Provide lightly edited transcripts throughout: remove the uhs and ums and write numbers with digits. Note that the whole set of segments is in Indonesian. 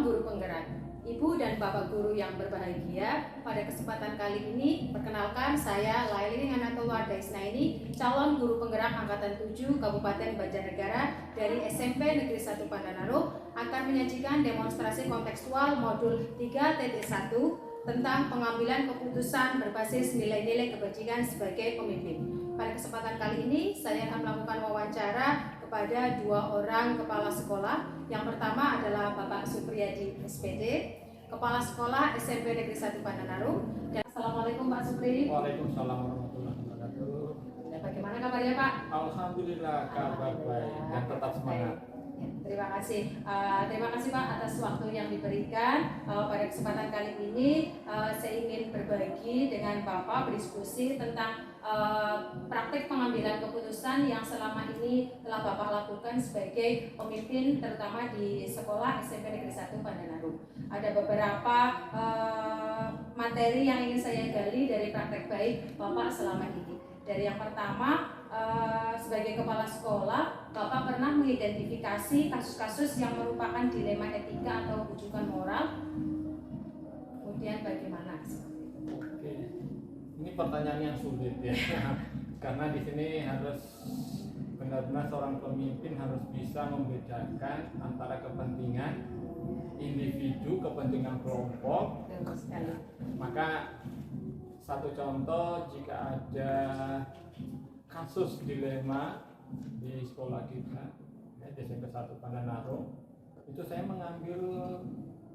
guru penggerak. Ibu dan Bapak guru yang berbahagia, pada kesempatan kali ini perkenalkan saya Laili Nganatullah Daisnaini, calon guru penggerak angkatan 7 Kabupaten Banjarnegara dari SMP Negeri 1 Pandanaro, akan menyajikan demonstrasi kontekstual modul 3.1 tentang pengambilan keputusan berbasis nilai-nilai kebajikan sebagai pemimpin. Pada kesempatan kali ini saya akan melakukan wawancara kepada 2 orang kepala sekolah. Yang pertama adalah Bapak Supriyadi SPD, Kepala Sekolah SMP Negeri 1 Pandanaro. Assalamualaikum Pak Supri. Waalaikumsalam warahmatullahi wabarakatuh. Dan bagaimana kabarnya Pak? Alhamdulillah kabar baik dan tetap semangat. Ya, terima kasih Pak atas waktu yang diberikan. Pada kesempatan kali ini saya ingin berbagi dengan Bapak berdiskusi tentang praktik pengambilan keputusan yang selama ini telah Bapak lakukan sebagai pemimpin terutama di sekolah SMP Negeri 1 Pandanaro. Ada beberapa materi yang ingin saya gali dari praktek baik Bapak selama ini. Dari yang pertama, sebagai kepala sekolah, Bapak pernah mengidentifikasi kasus-kasus yang merupakan dilema etika atau rujukan moral. Kemudian bagaimana? Oke, ini pertanyaan yang sulit ya, karena di sini harus benar-benar seorang pemimpin harus bisa membedakan antara kepentingan individu, kepentingan kelompok. Maka satu contoh, jika ada kasus dilema di sekolah kita di SMP 1 Pandanaro, itu saya mengambil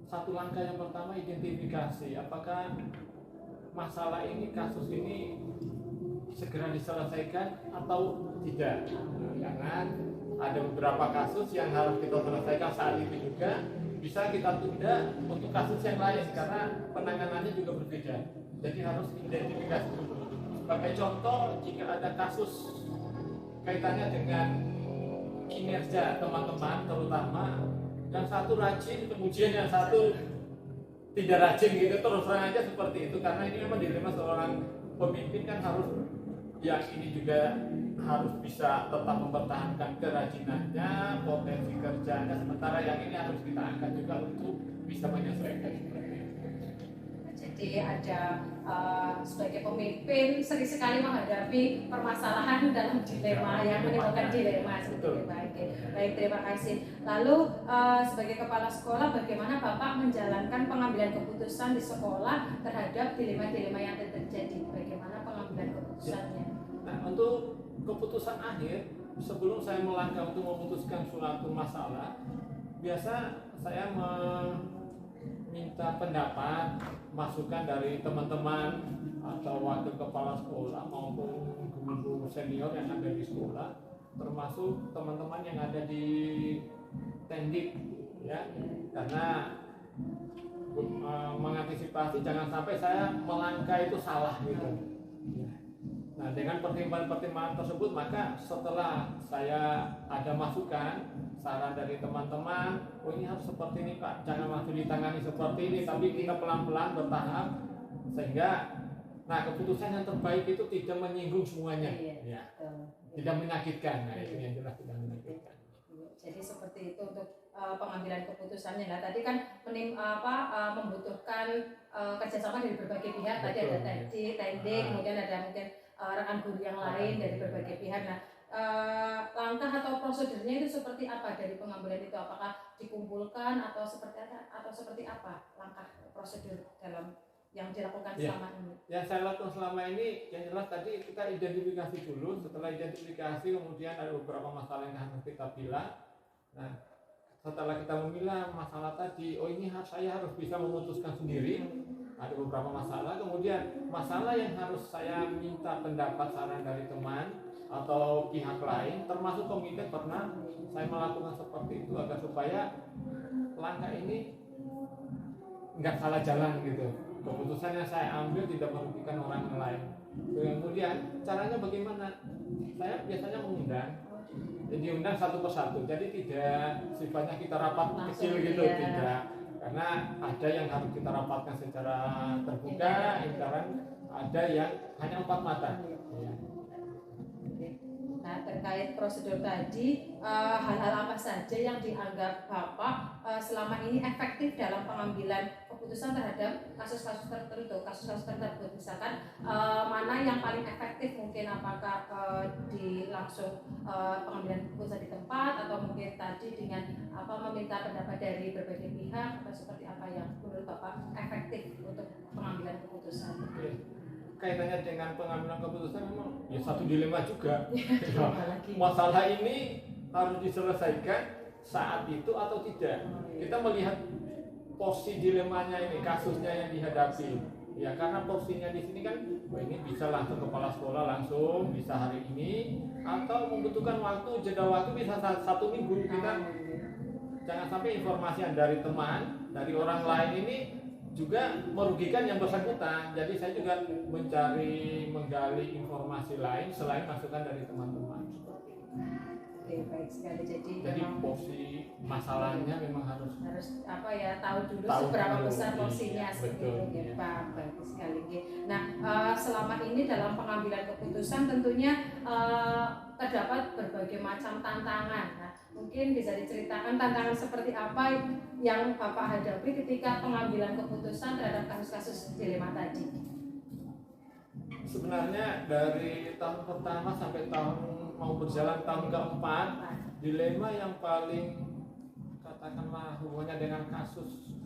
satu langkah yang pertama, identifikasi apakah masalah ini, kasus ini segera diselesaikan atau tidak. Karena ada beberapa kasus yang harus kita selesaikan saat itu juga, bisa kita tunda untuk kasus yang lain karena penanganannya juga berbeda. Jadi harus identifikasi dulu. Sebagai contoh, jika ada kasus kaitannya dengan kinerja teman-teman, terutama yang satu rajin, kemudian yang satu tidak rajin gitu, terus terang aja seperti itu. Karena ini memang dilema seorang pemimpin kan harus, yang ini juga harus bisa tetap mempertahankan kerajinannya, potensi kerjanya, sementara yang ini harus kita angkat juga untuk bisa menyesuaikan seperti itu. Jadi ada sebagai pemimpin sering sekali menghadapi permasalahan dalam dilema yang menimbulkan dilema seperti itu. Baik, terima kasih. Lalu sebagai kepala sekolah, bagaimana Bapak menjalankan pengambilan keputusan di sekolah terhadap dilema-dilema yang terjadi? Bagaimana pengambilan keputusannya? Nah, untuk keputusan akhir, sebelum saya melangkah untuk memutuskan suatu masalah, biasa saya minta pendapat, masukan dari teman-teman atau wakil kepala sekolah maupun guru senior yang ada di sekolah, termasuk teman-teman yang ada di tendik, ya, karena mengantisipasi jangan sampai saya melangkah itu salah gitu. Nah, dengan pertimbangan-pertimbangan tersebut, maka setelah saya ada masukan, saran dari teman-teman, oh ini harus seperti ini Pak, jangan langsung ditangani seperti ini, tapi kita pelan-pelan bertahap, sehingga nah keputusan yang terbaik itu tidak menyinggung semuanya, ya, tidak menyakitkan. Nah, itu yang jelas tidak menyakitkan. Jadi seperti itu untuk pengambilan keputusannya. Nah, tadi kan membutuhkan kerjasama dari berbagai pihak. Tadi ada TND, kemudian ada mungkin rekan guru yang lain dari berbagai pihak. Nah, langkah atau prosedurnya itu seperti apa dari pengambilan itu? Apakah dikumpulkan atau seperti apa langkah prosedur dalam yang dilakukan selama ini? Yang saya lakukan selama ini, yang jelas tadi kita identifikasi dulu. Setelah identifikasi, kemudian ada beberapa masalah yang harus kita pilah. Nah, setelah kita memilah masalah tadi, oh ini saya harus bisa memutuskan sendiri. Ada beberapa masalah, kemudian masalah yang harus saya minta pendapat saran dari teman atau pihak lain, termasuk komite, pernah saya melakukan seperti itu agar supaya langkah ini nggak salah jalan gitu. Keputusan yang saya ambil tidak merugikan orang lain. Kemudian caranya bagaimana? Saya biasanya mengundang, jadi diundang satu persatu. Jadi tidak sifatnya kita rapat kecil gitu, tidak. Karena ada yang harus kita rapatkan secara terbuka, ada yang hanya 4 mata. Ya. Nah, terkait prosedur tadi, hal-hal apa saja yang dianggap Bapak selama ini efektif dalam pengambilan keputusan terhadap kasus-kasus tertentu, kasus-kasus tersebut, misalkan mana yang paling efektif, mungkin apakah di langsung pengambilan keputusan di tempat, atau mungkin tadi dengan meminta pendapat dari berbagai pihak, atau seperti apa yang menurut Bapak efektif untuk pengambilan keputusan? Kaitannya dengan pengambilan keputusan memang ya satu dilema juga. Apalagi. Masalah ini harus diselesaikan saat itu atau tidak. Kita melihat porsi dilemanya ini, kasusnya yang dihadapi. Ya karena porsinya di sini kan, ini bisa langsung kepala sekolah langsung, bisa hari ini, atau membutuhkan waktu, jeda waktu bisa 1 minggu. Kita jangan sampai informasi yang dari teman, dari orang lain ini juga merugikan yang bersangkutan. Jadi saya juga menggali informasi lain selain masukan dari teman-teman. Oke, baik sekali. Jadi porsi masalahnya memang harus tahu dulu seberapa besar porsinya sebenarnya, Pak. Baik sekali. Nah, selama ini dalam pengambilan keputusan tentunya terdapat berbagai macam tantangan. Nah, mungkin bisa diceritakan tantangan seperti apa yang Bapak hadapi ketika pengambilan keputusan terhadap kasus-kasus dilema tadi? Sebenarnya dari tahun pertama sampai mau berjalan tahun keempat, dilema yang paling katakanlah hubungannya dengan kasus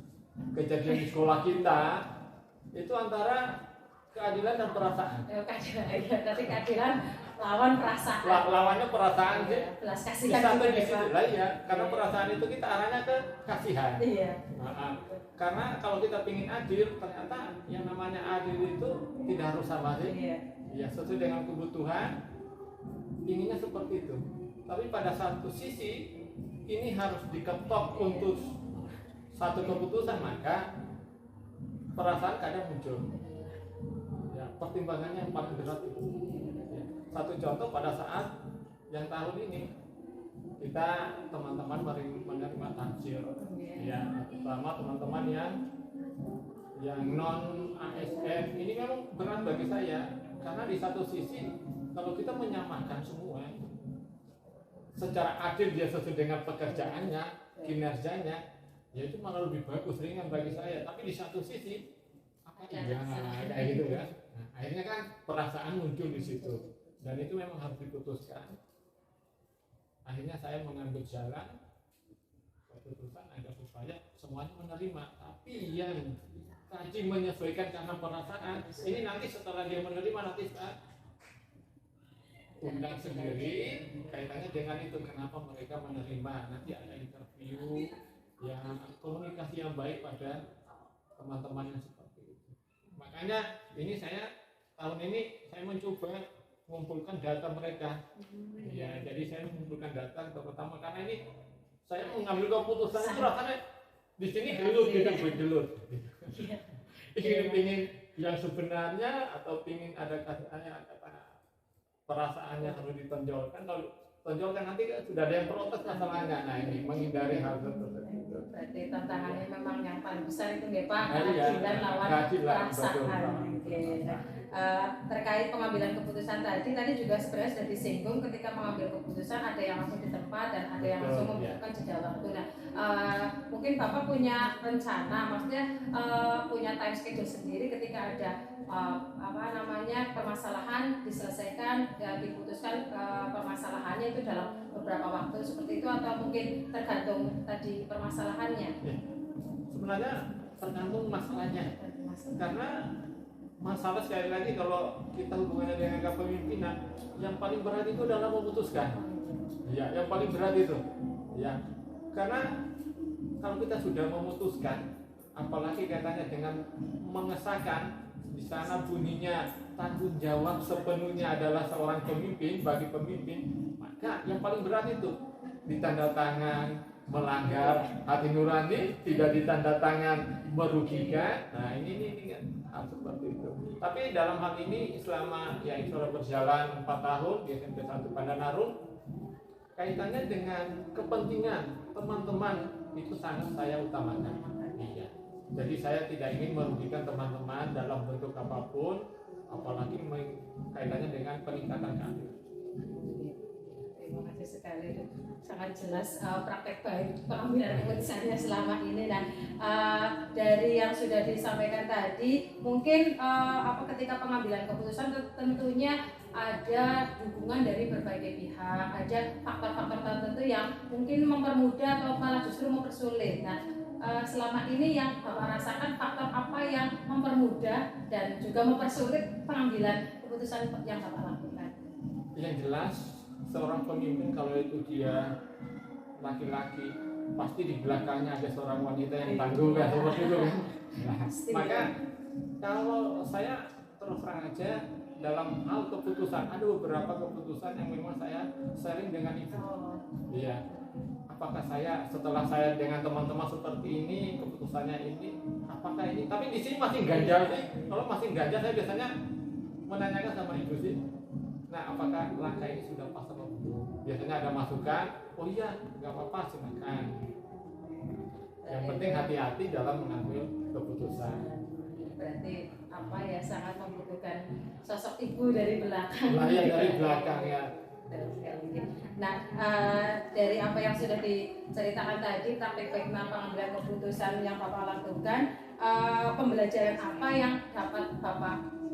kejadian di sekolah kita itu antara keadilan dan perasaan. Tapi keadilan lawan perasaan. Lawannya perasaan sih. Belas kasihan sampai di situ lah ya, karena perasaan itu kita arahnya ke kasihan. Iya. Karena kalau kita ingin adil, ternyata yang namanya adil itu tidak harus sama sih. Iya. Ya sesuai dengan kebutuhan, inginnya seperti itu. Tapi pada satu sisi ini harus diketok untuk satu keputusan, maka perasaan kadang muncul. Ya, pertimbangannya yang paling berat itu. Ya. Satu contoh pada saat yang tahun ini kita teman-teman menerima takjil. Ya, terutama teman-teman yang non ASN ini memang berat bagi saya, karena di satu sisi kalau kita menyamakan semua secara adil, dia sesuai dengan pekerjaannya, kinerjanya, ya itu malah lebih bagus, ringan bagi saya. Tapi di satu sisi kayak gitu kan. Nah, akhirnya kan perasaan muncul di situ, dan itu memang harus diputuskan. Akhirnya saya mengambil jalan keputusan agar supaya semuanya menerima. Tapi yang kaji menyesuaikan karena perasaan ini, nanti setelah dia menerima, nanti saya undang sendiri kaitannya dengan itu, kenapa mereka menerima. Nanti ada interview, yang komunikasi yang baik pada teman-teman yang seperti itu. Makanya ini tahun ini saya mencoba mengumpulkan data mereka. Ya, jadi saya mengumpulkan data pertama, karena ini saya mengambil keputusan itu rasanya di sini gelut. Ingin yang sebenarnya, atau ingin ada perasaannya harus ditonjolkan. Kalau tonjolkan nanti sudah ada yang protes masalahnya. Nah, ini menghindari hal tersebut. Berarti tantangannya memang yang paling besar itu nggak Pak, keadilan lawan perasaan. Terkait pengambilan keputusan tadi juga sebenarnya sudah disinggung, ketika mengambil keputusan ada yang langsung di tempat dan ada yang langsung membutuhkan jeda waktu. Nah, mungkin Bapak punya rencana, maksudnya punya time schedule sendiri ketika ada permasalahan diselesaikan, diputuskan permasalahannya itu dalam beberapa waktu seperti itu, atau mungkin tergantung tadi permasalahannya? Sebenarnya tergantung masalahnya. Karena masalah, sekali lagi, kalau kita hubungannya dengan kepemimpinan, yang paling berat itu adalah memutuskan. Ya, yang paling berat itu. Ya, karena kalau kita sudah memutuskan, apalagi katanya dengan mengesahkan, di sana bunyinya tanggung jawab sepenuhnya adalah seorang pemimpin, bagi pemimpin, maka yang paling berat itu ditandatangan, melanggar hati nurani, tidak ditandatangan, merugikan. Nah, ini kan seperti itu. Tapi dalam hal ini selama berjalan 4 tahun di SMP 1 Pandanarum, kaitannya dengan kepentingan teman-teman itu sangat saya utamakan. Iya. Jadi saya tidak ingin merugikan teman-teman dalam bentuk apapun, apalagi kaitannya dengan peningkatan keadilan. bagus sekali, sangat jelas praktek baik pengambilan keputusannya selama ini. Dan dari yang sudah disampaikan tadi, mungkin ketika pengambilan keputusan tentunya ada dukungan dari berbagai pihak, ada faktor-faktor tertentu yang mungkin mempermudah atau malah justru mempersulit. Nah, selama ini yang Bapak rasakan faktor apa yang mempermudah dan juga mempersulit pengambilan keputusan yang Bapak lakukan? Yang jelas seorang pemimpin kalau itu dia laki-laki pasti di belakangnya ada seorang wanita yang tangguh kan, seperti itu kan. Nah, maka kalau saya terus terang aja dalam hal keputusan, ada beberapa keputusan yang memang saya sharing dengan ibu. Iya. Apakah saya setelah saya dengan teman-teman seperti ini keputusannya ini, apakah ini? Tapi di sini masih ganjal sih. Kalau masih ganjal saya biasanya menanyakan sama ibu sih. Nah, apakah langkah ini sudah pas apa belum? Biasanya ada masukan, oh iya, nggak apa-apa, silakan. Yang penting hati-hati dalam mengambil keputusan. Berarti apa ya, sangat membutuhkan sosok ibu dari belakang. Nah, ya dari belakang ya. Nah, dari apa yang sudah diceritakan tadi, praktik baik pengambilan keputusan yang Bapak lakukan, pembelajaran apa yang dapat Bapak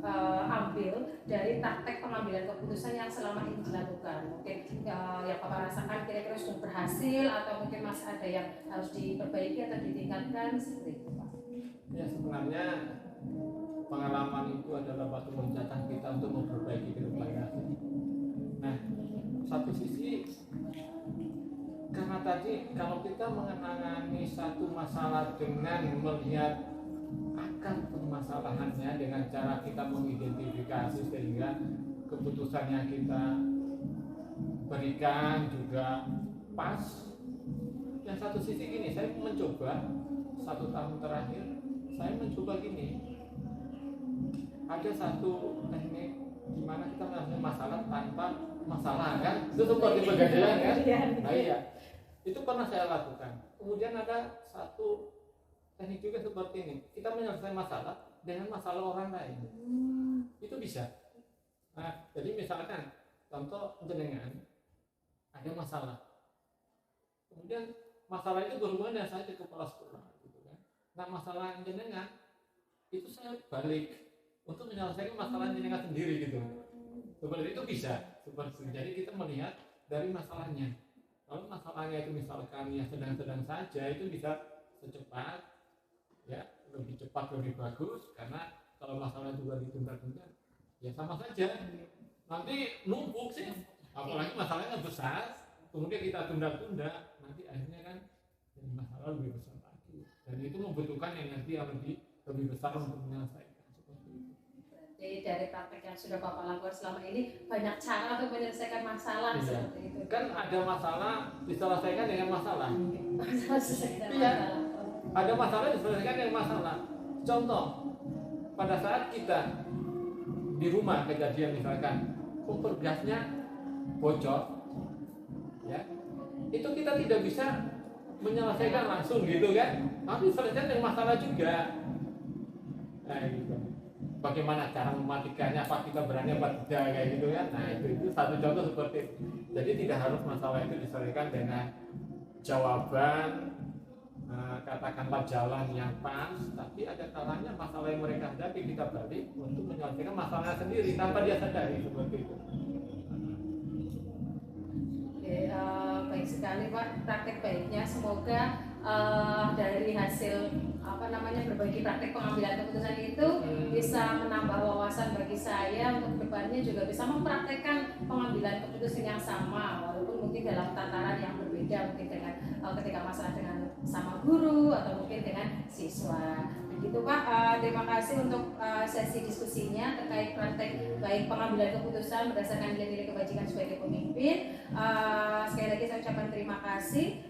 ambil dari praktek pengambilan keputusan yang selama ini dilakukan? Mungkin yang Bapak rasakan kira-kira sudah berhasil atau mungkin masih ada yang harus diperbaiki atau ditingkatkan, seperti itu, Pak? Ya, sebenarnya pengalaman itu adalah batu loncatan kita untuk memperbaiki ke depannya. Nah, satu sisi karena tadi kalau kita mengenangani satu masalah dengan melihat akar permasalahannya dengan cara kita mengidentifikasi sehingga keputusan yang kita berikan juga pas. Yang satu sisi gini, saya mencoba 1 tahun terakhir saya mencoba gini, ada satu teknik di mana kita menangani masalah tanpa masalah kan, itu seperti pegadaian kan. Nah iya, itu pernah saya lakukan. Kemudian ada satu teknik juga seperti ini, kita menyelesaikan masalah dengan masalah orang lain. Itu bisa. Nah, jadi misalkan contoh jenengan ada masalah, kemudian masalah itu berhubungan dengan saya ke kepala sekolah gitu kan. Nah, masalah jenengan itu saya balik untuk menyelesaikan masalah jenengan sendiri gitu. Seperti itu bisa. Jadi kita melihat dari masalahnya. Kalau masalahnya itu misalkan yang sedang-sedang saja, itu bisa secepat, ya lebih cepat lebih bagus. Karena kalau masalah juga ditunda-tunda, ya sama saja. Nanti numpuk sih. Apalagi masalahnya besar, kemudian kita tunda-tunda, nanti akhirnya kan jadi masalah lebih besar lagi. Dan itu membutuhkan energi yang lebih besar untuk menyelesaikan. Jadi dari praktek yang sudah Bapak lakukan selama ini, banyak cara untuk menyelesaikan masalah, iya. Seperti itu. Kan ada masalah diselesaikan dengan masalah. Iya. Ada masalah diselesaikan dengan masalah. Contoh, pada saat kita di rumah kejadian misalkan kompor gasnya bocor, ya, itu kita tidak bisa menyelesaikan langsung gitu kan, tapi selesai dengan masalah juga. Nah gitu. Bagaimana cara mematikannya, apa kita berani apa tidak kayak gitu kan. Nah itu satu contoh seperti itu. Jadi tidak harus masalah itu diselesaikan dengan jawaban katakanlah jalan yang pas, tapi ada kalanya masalah yang mereka hadapi kita balik untuk menyelesaikan masalahnya sendiri tanpa dia sadari, seperti itu. Oke, baik sekali Pak, praktek baiknya semoga dari hasil berbagi praktek pengambilan keputusan itu bisa menambah wawasan bagi saya untuk kedepannya juga bisa mempraktekkan pengambilan keputusan yang sama, walaupun mungkin dalam tataran yang berbeda, mungkin dengan ketika masalah dengan sama guru atau mungkin dengan siswa. Begitu Pak, terima kasih untuk sesi diskusinya terkait praktek baik pengambilan keputusan berdasarkan nilai-nilai kebajikan sebagai pemimpin. Sekali lagi saya ucapkan terima kasih.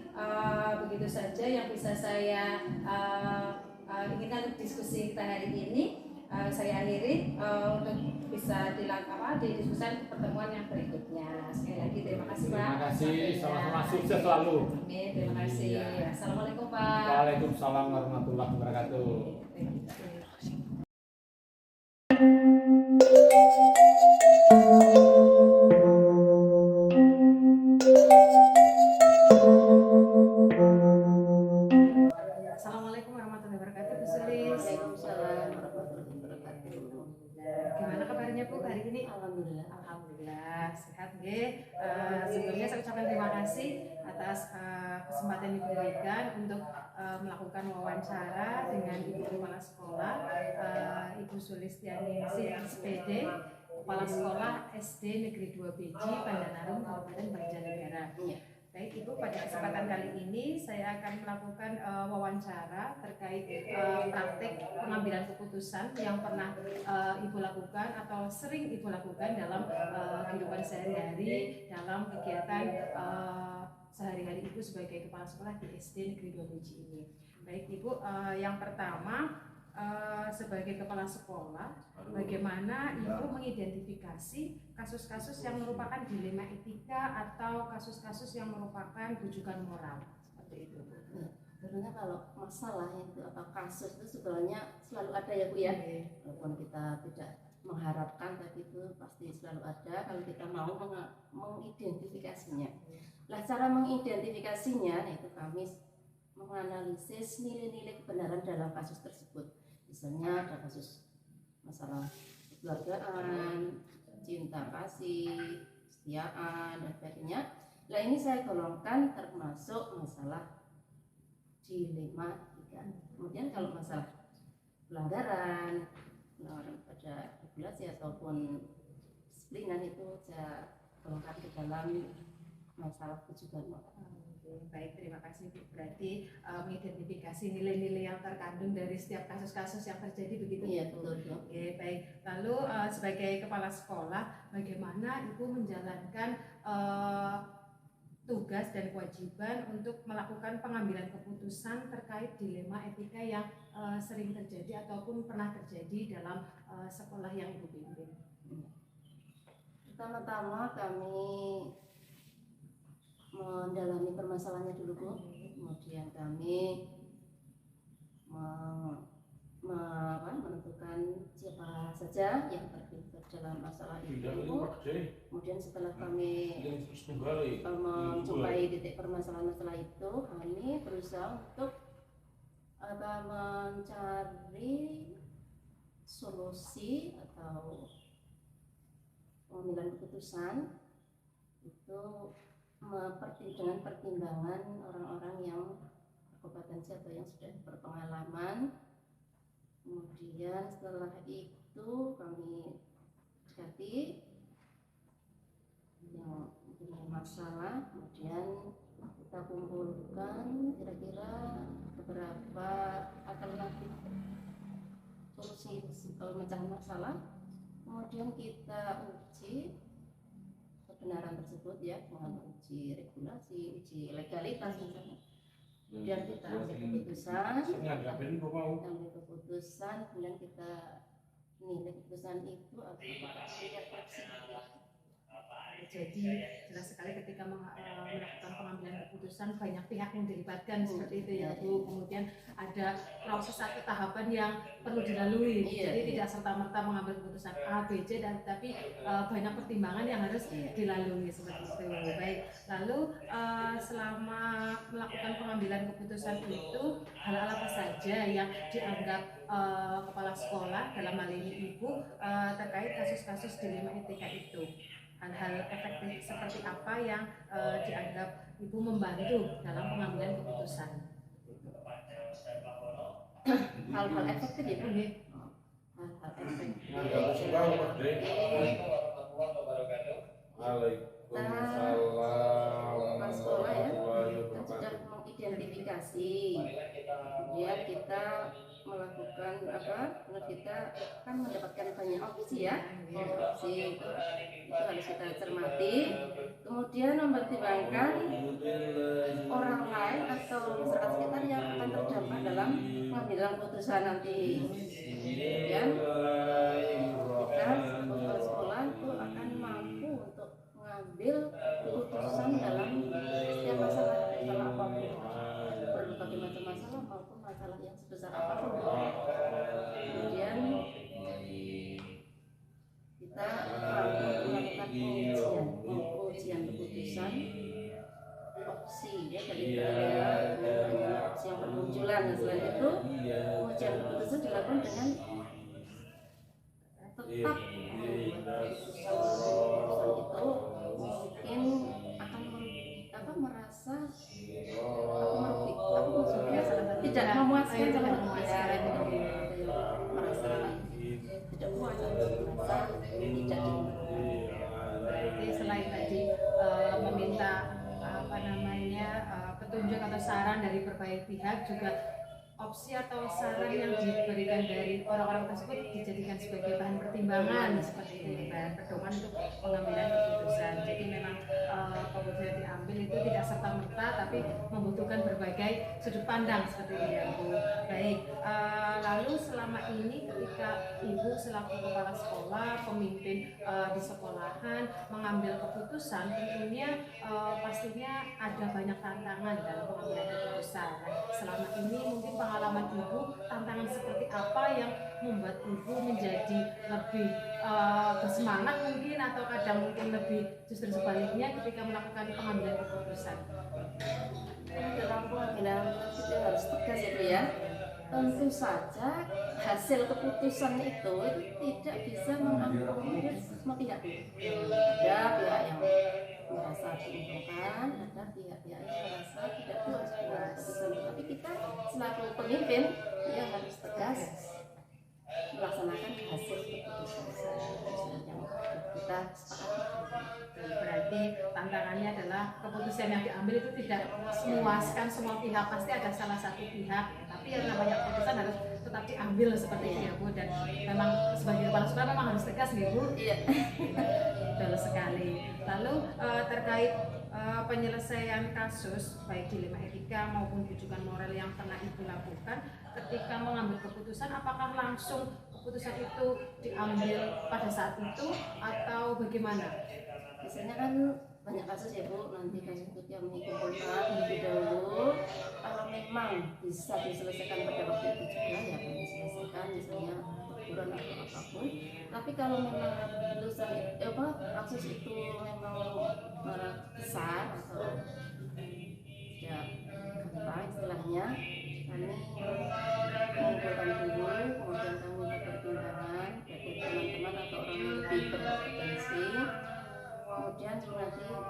Begitu saja yang bisa saya inginkan untuk diskusi kita hari ini. Saya akhiri untuk bisa didiskusikan pertemuan yang berikutnya. Sekali lagi terima kasih Pak. Terima kasih, sama-sama sukses selalu. Amin, terima kasih. Assalamualaikum Pak. Waalaikumsalam warahmatullahi wabarakatuh. Terima kasih. sehat nggih. Sebelumnya saya ucapkan terima kasih atas kesempatan yang diberikan untuk melakukan wawancara dengan Ibu Kepala Sekolah, Ibu Sulistiani SPD, Kepala Sekolah SD Negeri 2 Beji, Pandanarum, Kabupaten Banjarnegara. Baik Ibu, pada kesempatan kali ini saya akan melakukan wawancara terkait praktek pengambilan keputusan yang pernah Ibu lakukan atau sering Ibu lakukan dalam kehidupan sehari-hari, dalam kegiatan sehari-hari Ibu sebagai kepala sekolah di SD Negeri 2 Beji ini. Baik Ibu, yang pertama sebagai kepala sekolah, bagaimana Ibu mengidentifikasi kasus-kasus yang merupakan dilema etika atau kasus-kasus yang merupakan rujukan moral seperti itu? Sebenarnya kalau masalah itu atau kasus itu sebenarnya selalu ada ya Bu ya, walaupun kita tidak mengharapkan, tapi itu pasti selalu ada kalau kita mau mengidentifikasinya. Nah, cara mengidentifikasinya itu kami menganalisis nilai-nilai kebenaran dalam kasus tersebut. Misalnya ada kasus masalah kekeluargaan, cinta kasih, kesetiaan, dan sebagainya. Nah, ini saya golongkan termasuk masalah dilema etika. Kemudian kalau masalah pelanggaran pada regulasi ataupun disiplinan itu saya golongkan ke dalam masalah rujukan moral. Baik, terima kasih Bu. Berarti mengidentifikasi nilai-nilai yang terkandung dari setiap kasus-kasus yang terjadi begitu? Iya, betul. Oke, baik. Lalu sebagai kepala sekolah, bagaimana Ibu menjalankan tugas dan kewajiban untuk melakukan pengambilan keputusan terkait dilema etika yang sering terjadi ataupun pernah terjadi dalam sekolah yang Ibu pimpin? Pertama-tama kami mendalami permasalahannya dulu Bu, kemudian kami menentukan siapa saja yang terlibat dalam masalah itu. Kemudian setelah kami menjumpai titik permasalahan masalah itu, kami berusaha untuk mencari solusi atau pengambilan keputusan itu dengan pertimbangan orang-orang yang berkompetensi atau yang sudah berpengalaman. Kemudian setelah itu kami dekati yang punya masalah, kemudian kita kumpulkan kira-kira beberapa alternatif solusi pemecahan masalah, kemudian kita uji kebenaran tersebut ya, dengan uji regulasi, uji legalitas misalnya. Kemudian kita ambil keputusan, kemudian kita nilai keputusan itu apakah Jadi jelas sekali ketika melakukan pengambilan keputusan banyak pihak yang dilibatkan seperti itu ya Bu. Kemudian ada proses atau tahapan yang perlu dilalui. Jadi tidak serta-merta mengambil keputusan A, B, C, dan tapi banyak pertimbangan yang harus dilalui seperti itu. Baik. Lalu selama melakukan pengambilan keputusan itu hal apa saja yang dianggap kepala sekolah dalam hal ini Ibu terkait kasus-kasus dilema etika itu? Hal-hal efektif seperti apa yang dianggap Ibu membantu dalam pengambilan keputusan? Hal-hal efektif ya Bu. Hal-hal efektif. Waalaikumsalam. Sekolah ya, kita sudah mengidentifikasi. Kemudian kita melakukan kita kan mendapatkan banyak opsi ya, opsi itu harus kita cermati, kemudian mempertimbangkan orang lain atau masyarakat sekitar yang akan terdampak dalam pengambilan keputusan nanti. Kemudian kita sebagai sekolah itu akan mampu untuk mengambil keputusan dalam setiap masalah apapun, berbagai macam masalah maupun masalah yang sebesar apapun. Kemudian kita melakukan pengujian keputusan opsi ya, dari opsi yang bermunculan. Selain itu pengujian keputusan dilakukan dengan tetap keputusan itu memuaskan tidak kalau memuaskan. ada yang merasa tidak puas atau merasa tidak Berarti selain tadi meminta apa namanya petunjuk atau saran dari berbagai pihak, juga opsi atau saran yang diberikan dari orang-orang tersebut dijadikan sebagai bahan pertimbangan seperti itu, bahan pedoman untuk pengambilan keputusan. Jadi memang keputusan yang diambil itu tidak serta merta, tapi membutuhkan berbagai sudut pandang seperti itu ya Bu. Baik, lalu selama ini ketika Ibu selaku kepala sekolah, pemimpin di sekolahan mengambil keputusan, tentunya pastinya ada banyak tantangan dalam pengambilan keputusan. Selama ini mungkin pengalaman Ibu, tantangan seperti apa yang membuat Ibu menjadi lebih bersemangat mungkin, atau kadang mungkin lebih justru sebaliknya ketika melakukan pengambilan keputusan? dalam pengambilan itu harus tegas itu ya. Tentu saja hasil keputusan itu tidak bisa mengakomodir semua pihak. Ada pihak yang merasa diuntungkan, ada pihak-pihak yang merasa tidak puas dengan keputusan. Tapi kita selaku pemimpin ya harus tegas melaksanakan hasil keputusan yang kita sepakati. Berarti tantangannya adalah keputusan yang diambil itu tidak memuaskan semua pihak, pasti ada salah satu pihak, tapi yang namanya keputusan harus tetap diambil seperti itu ya Bu. Dan memang sebagai kepala sekolah memang harus tegas nih Bu. Iya. Betul sekali. Lalu terkait penyelesaian kasus baik dilema etika maupun rujukan moral yang pernah Ibu lakukan ketika mengambil keputusan, apakah langsung keputusan itu diambil pada saat itu atau bagaimana? Biasanya kan banyak kasus ya Bu, nanti kasus itu yang dikumpulkan lebih dahulu. Kalau memang bisa diselesaikan pada waktu itu juga ya akan diselesaikan, misalnya teguran atau apapun. Tapi kalau memang keputusan kasus itu memang besar atau ya apa istilahnya, kami mengumpulkan dulu, kemudian kami minta pertimbangan dari teman-teman atau orang yang lebih berkompetensi. Kemudian nanti kalau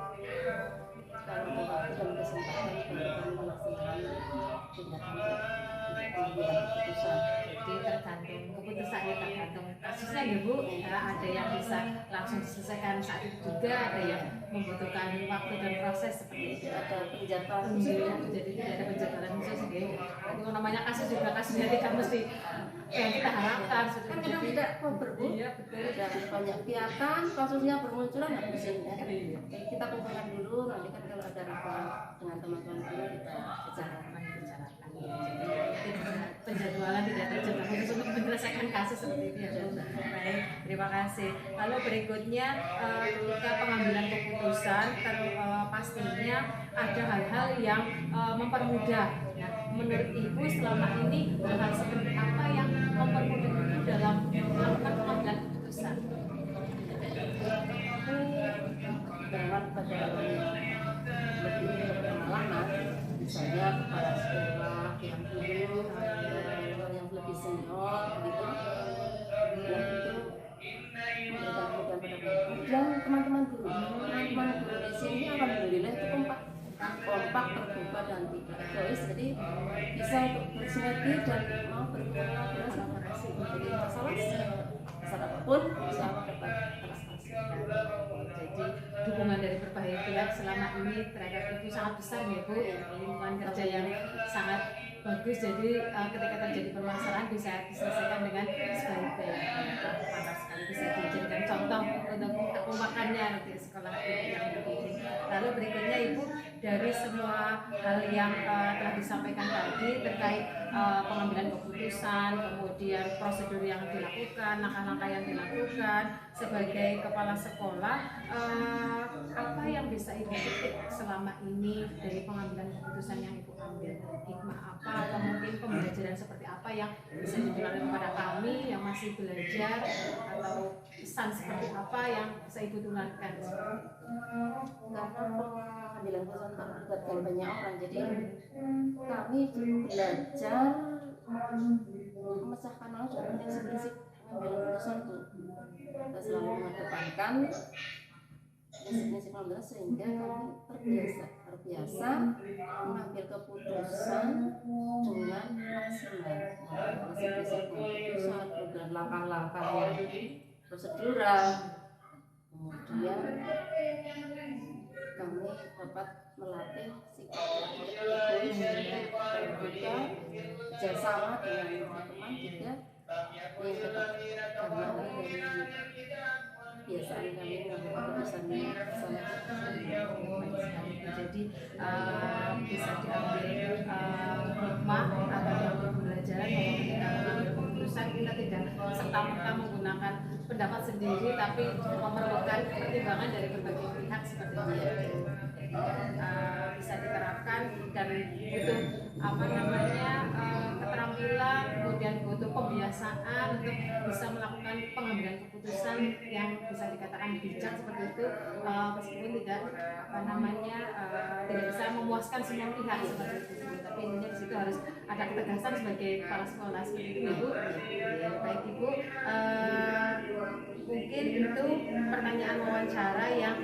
ada waktu dan kesempatan baru kami melaksanakan tindakan pengambilan keputusan. Jadi tergantung keputusannya, tergantung kasusnya ya Bu. Ada yang bisa langsung diselesaikan saat itu juga, ada yang membutuhkan waktu dan proses seperti itu. Ada penjatuhan khusus ya. Jadi tidak ada penjatuhan khusus gitu. Itu namanya kasus juga, kasusnya tidak mesti yang kita harapkan. Kan kadang tidak cover Bu. Iya betul. Dan banyak pihak kan kasusnya bermunculan nggak bisa ya. Jadi kita kumpulkan dulu, nanti kan kalau ada rapat dengan teman-teman dulu kita bicarakan. Penjadwalan tidak terjebak khusus untuk menyelesaikan kasus seperti itu ya Bu. Baik, terima kasih. Lalu berikutnya ketika pengambilan keputusan pastinya ada hal-hal yang mempermudah. Nah, menurut Ibu selama ini hal seperti apa yang mempermudah Ibu dalam melakukan pengambilan keputusan? Dengan pada lebih berpengalaman, misalnya kepala sekolah yang dulu yang lebih senior gitu, yang itu memberikan kemudahan pada kemudian teman-teman guru di sini alhamdulillah itu kompak terbuka dan tidak egois, jadi bisa untuk bersinergi dan mau berkolaborasi. Jadi masalah apapun bisa dapat atasi. Jadi dukungan dari berbagai pihak selama ini terhadap Ibu sangat besar ya Bu. Lingkungan kerja yang sangat bagus, jadi ketika terjadi permasalahan bisa diselesaikan dengan sebaik-baiknya. Mantap sekali, bisa dijadikan contoh untuk kekompakannya di sekolah Ibu yang ini. Lalu berikutnya Ibu, dari semua hal yang telah disampaikan tadi terkait pengambilan keputusan, kemudian prosedur yang dilakukan, langkah-langkah yang dilakukan sebagai kepala sekolah, apa yang bisa Ibu petik selama ini dari pengambilan keputusan yang Ibu ambil? Hikmah apa atau mungkin pembelajaran seperti apa yang bisa ditularkan kepada kami yang masih belajar, atau pesan seperti apa yang bisa Ibu tularkan? Karena pengambilan keputusan melibatkan banyak orang, jadi kami belajar memecahkan masalah dari prinsip pengambilan keputusan itu. Kita selalu mengedepankan disiplin 19 sehingga kami terbiasa mengambil keputusan dengan maksimal, keputusan dan langkah-langkah yang prosedural. Kemudian kami dapat melatih sikap egois terbuka, kerjasama dengan teman-teman juga yang dapat karena dari kebiasaan kami mengambil keputusan bersama jadi bisa diambil hikmah atau diambil pembelajaran bahwa ketika mengambil keputusan kita tidak serta-merta menggunakan pendapat sendiri tapi memerlukan pertimbangan dari berbagai pihak seperti itu. Bisa diterapkan dan butuh keterampilan, kemudian butuh kebiasaan untuk bisa melakukan pengambilan keputusan yang bisa dikatakan bijak seperti itu, meskipun tidak tidak bisa memuaskan semua pihak seperti itu, tapi intinya di situ harus ada ketegasan sebagai kepala sekolah seperti itu, Ibu. Ya, baik Ibu, mungkin itu pertanyaan wawancara yang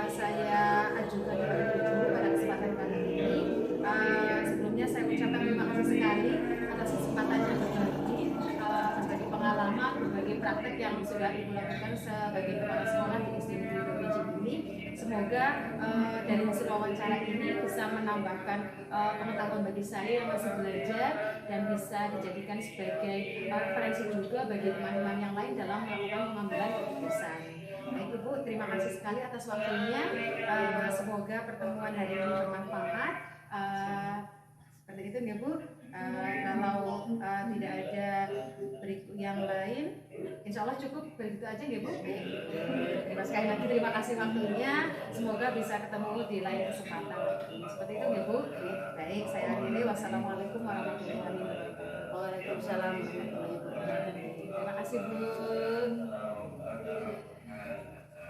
saya ajukan kepada Ibu pada kesempatan kali ini. Sebelumnya saya ucapkan terima kasih sekali atas kesempatannya berbagi pengalaman, berbagi praktek yang sudah Ibu lakukan sebagai kepala sekolah di SDN Beijing ini. Semoga dari hasil wawancara ini bisa menambahkan pengetahuan bagi saya yang masih belajar dan bisa dijadikan sebagai referensi juga bagi teman-teman yang lain dalam melakukan pengambilan keputusan. Baik Ibu, terima kasih sekali atas waktunya. Semoga pertemuan hari ini bermanfaat. Seperti itu ya Bu. Kalau tidak ada berikut yang lain, insya Allah cukup begitu aja ya Bu. Sekali lagi terima kasih waktunya. Semoga bisa ketemu di lain kesempatan. Seperti itu ya Bu. Baik, saya akhiri. Wassalamualaikum warahmatullahi wabarakatuh. Waalaikumsalam warahmatullahi wabarakatuh. Terima kasih Bu.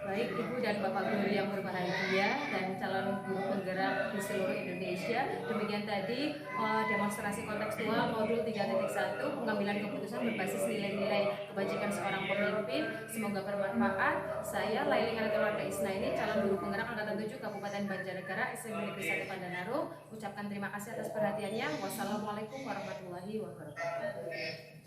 Baik Ibu dan Bapak Guru yang berbahagia dan calon guru penggerak di seluruh Indonesia, demikian tadi demonstrasi kontekstual modul 3.1 pengambilan keputusan berbasis nilai-nilai kebajikan seorang pemimpin. Semoga bermanfaat. Saya Laili Keluarga Isnaini, calon guru penggerak angkatan 7 Kabupaten Banjarnegara SMP Negeri 1 Pandanarung, ucapkan terima kasih atas perhatiannya. Wassalamualaikum warahmatullahi wabarakatuh.